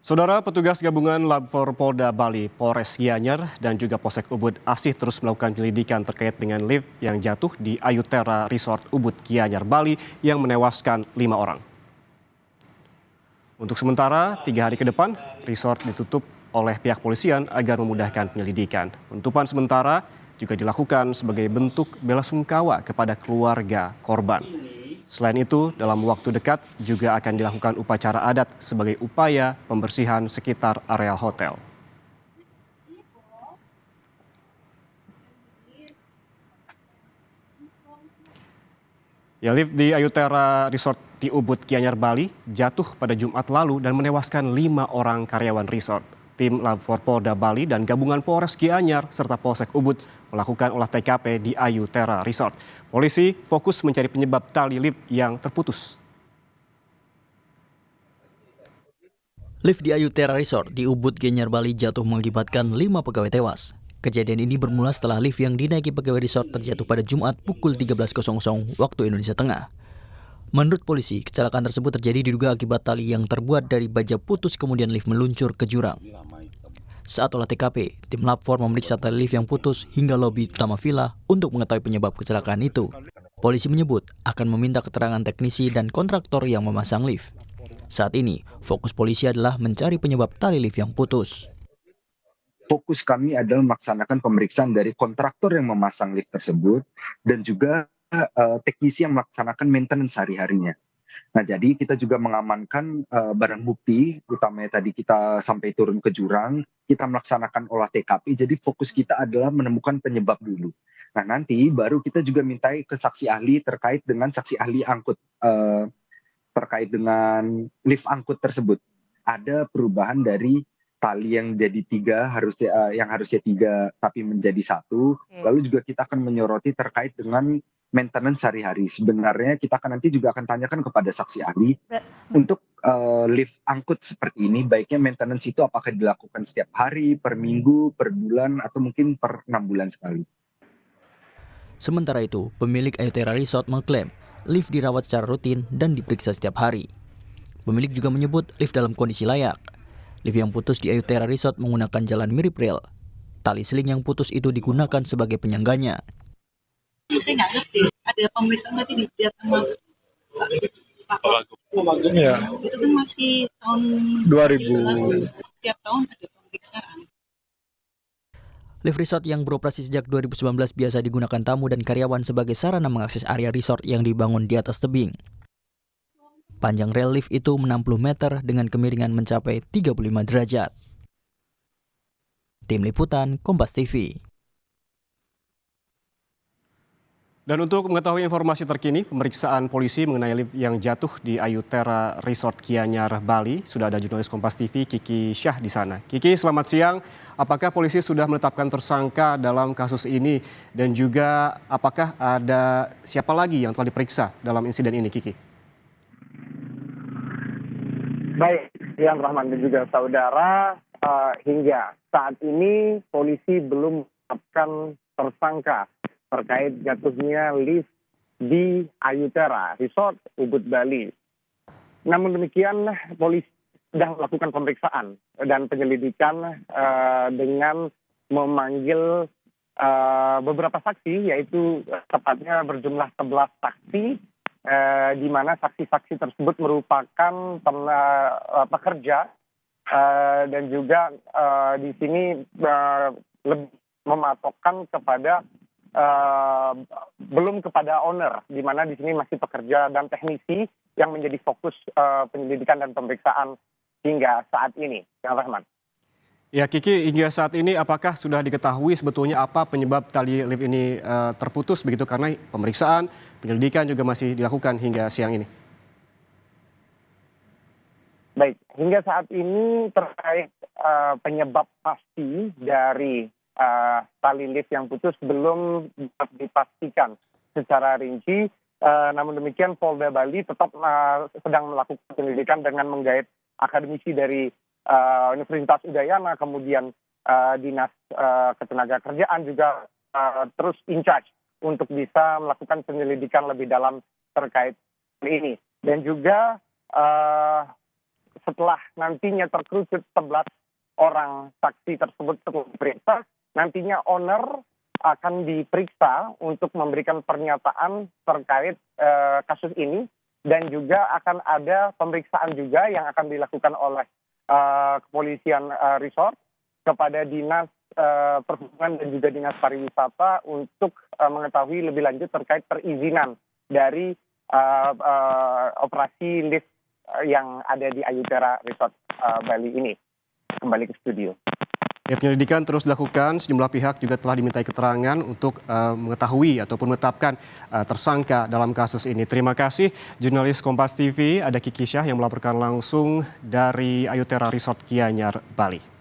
Saudara petugas gabungan Lab 4 Polda Bali, Polres Gianyar, dan juga Polsek Ubud Asih terus melakukan penyelidikan terkait dengan lift yang jatuh di Ayutera Resort Ubud Gianyar, Bali yang menewaskan 5 orang. Untuk sementara, 3 hari ke depan, resort ditutup oleh pihak polisian agar memudahkan penyelidikan. Penutupan sementara juga dilakukan sebagai bentuk belasungkawa kepada keluarga korban. Selain itu, dalam waktu dekat juga akan dilakukan upacara adat sebagai upaya pembersihan sekitar areal hotel. Lift di Ayutera Resort di Ubud Gianyar, Bali jatuh pada Jumat lalu dan menewaskan 5 orang karyawan resort. Tim Lab 4 Polda Bali dan gabungan Polres Gianyar serta Polsek Ubud melakukan olah TKP di Ayutera Resort. Polisi fokus mencari penyebab tali lift yang terputus. Lift di Ayutera Resort di Ubud Gianyar, Bali jatuh mengakibatkan 5 pegawai tewas. Kejadian ini bermula setelah lift yang dinaiki pegawai resort terjatuh pada Jumat pukul 13.00 waktu Indonesia Tengah. Menurut polisi, kecelakaan tersebut terjadi diduga akibat tali yang terbuat dari baja putus kemudian lift meluncur ke jurang. Saat olah TKP, tim Lab 4 memeriksa tali lift yang putus hingga lobi utama villa untuk mengetahui penyebab kecelakaan itu. Polisi menyebut akan meminta keterangan teknisi dan kontraktor yang memasang lift. Saat ini, fokus polisi adalah mencari penyebab tali lift yang putus. Fokus kami adalah melaksanakan pemeriksaan dari kontraktor yang memasang lift tersebut dan juga teknisi yang melaksanakan maintenance hari-harinya. Nah, jadi kita juga mengamankan barang bukti, utamanya tadi kita sampai turun ke jurang, kita melaksanakan olah TKP, jadi fokus kita adalah menemukan penyebab dulu. Nah, nanti baru kita juga mintai ke saksi ahli terkait dengan saksi ahli angkut, terkait dengan lift angkut tersebut. Ada perubahan dari tali yang jadi 3 yang harusnya 3 tapi menjadi 1. Lalu juga kita akan menyoroti terkait dengan maintenance sehari-hari. Sebenarnya kita akan nanti juga akan tanyakan kepada saksi ahli untuk lift angkut seperti ini, baiknya maintenance itu apakah dilakukan setiap hari, per minggu, per bulan, atau mungkin per 6 bulan sekali. Sementara itu, pemilik Ayutera Resort mengklaim lift dirawat secara rutin dan diperiksa setiap hari. Pemilik juga menyebut lift dalam kondisi layak. Lift yang putus di Ayutera Resort menggunakan jalan mirip rel. Tali seling yang putus itu digunakan sebagai penyangganya. Saya nggak ngerti, ada pemeriksaan tadi di sama Pak. Ya. Itu kan masih tahun 2000. Setiap tahun ada pemeriksaan. Lift resort yang beroperasi sejak 2019 biasa digunakan tamu dan karyawan sebagai sarana mengakses area resort yang dibangun di atas tebing. Panjang rel lift itu 60 meter dengan kemiringan mencapai 35 derajat. Tim Liputan, Kompas TV. Dan untuk mengetahui informasi terkini, pemeriksaan polisi mengenai lift yang jatuh di Ayutera Resort Gianyar, Bali, sudah ada jurnalis Kompas TV Kiki Syah di sana. Kiki, selamat siang. Apakah polisi sudah menetapkan tersangka dalam kasus ini? Dan juga apakah ada siapa lagi yang telah diperiksa dalam insiden ini, Kiki? Baik, Rian Rahman dan juga saudara, hingga saat ini polisi belum menetapkan tersangka terkait jatuhnya lift di Ayutera Resort Ubud Bali. Namun demikian, polisi sedang melakukan pemeriksaan dan penyelidikan dengan memanggil beberapa saksi, yaitu tepatnya berjumlah 11 saksi, di mana saksi-saksi tersebut merupakan pekerja dan juga di sini lebih mematokkan kepada belum kepada owner, di mana di sini masih pekerja dan teknisi yang menjadi fokus penyelidikan dan pemeriksaan hingga saat ini. Yang Rahman. Ya Kiki, hingga saat ini apakah sudah diketahui sebetulnya apa penyebab tali lift ini terputus begitu, karena pemeriksaan, penyelidikan juga masih dilakukan hingga siang ini? Baik, hingga saat ini terkait penyebab pasti dari tali lift yang putus belum dapat dipastikan secara rinci. Namun demikian Polda Bali tetap sedang melakukan penyelidikan dengan menggait akademisi dari Universitas Udayana, kemudian Dinas Ketenagakerjaan juga terus in charge untuk bisa melakukan penyelidikan lebih dalam terkait ini. Dan juga setelah nantinya terkerucut 11 orang saksi tersebut setelah diperiksa, nantinya owner akan diperiksa untuk memberikan pernyataan terkait kasus ini, dan juga akan ada pemeriksaan juga yang akan dilakukan oleh kepolisian resort kepada dinas perhubungan dan juga dinas pariwisata untuk mengetahui lebih lanjut terkait perizinan dari operasi lift yang ada di Ayudera Resort Bali ini. Kembali ke studio. Ya, penyelidikan terus dilakukan, sejumlah pihak juga telah dimintai keterangan untuk mengetahui ataupun menetapkan tersangka dalam kasus ini. Terima kasih jurnalis Kompas TV, ada Kiki Syah yang melaporkan langsung dari Ayudera Resort Gianyar, Bali.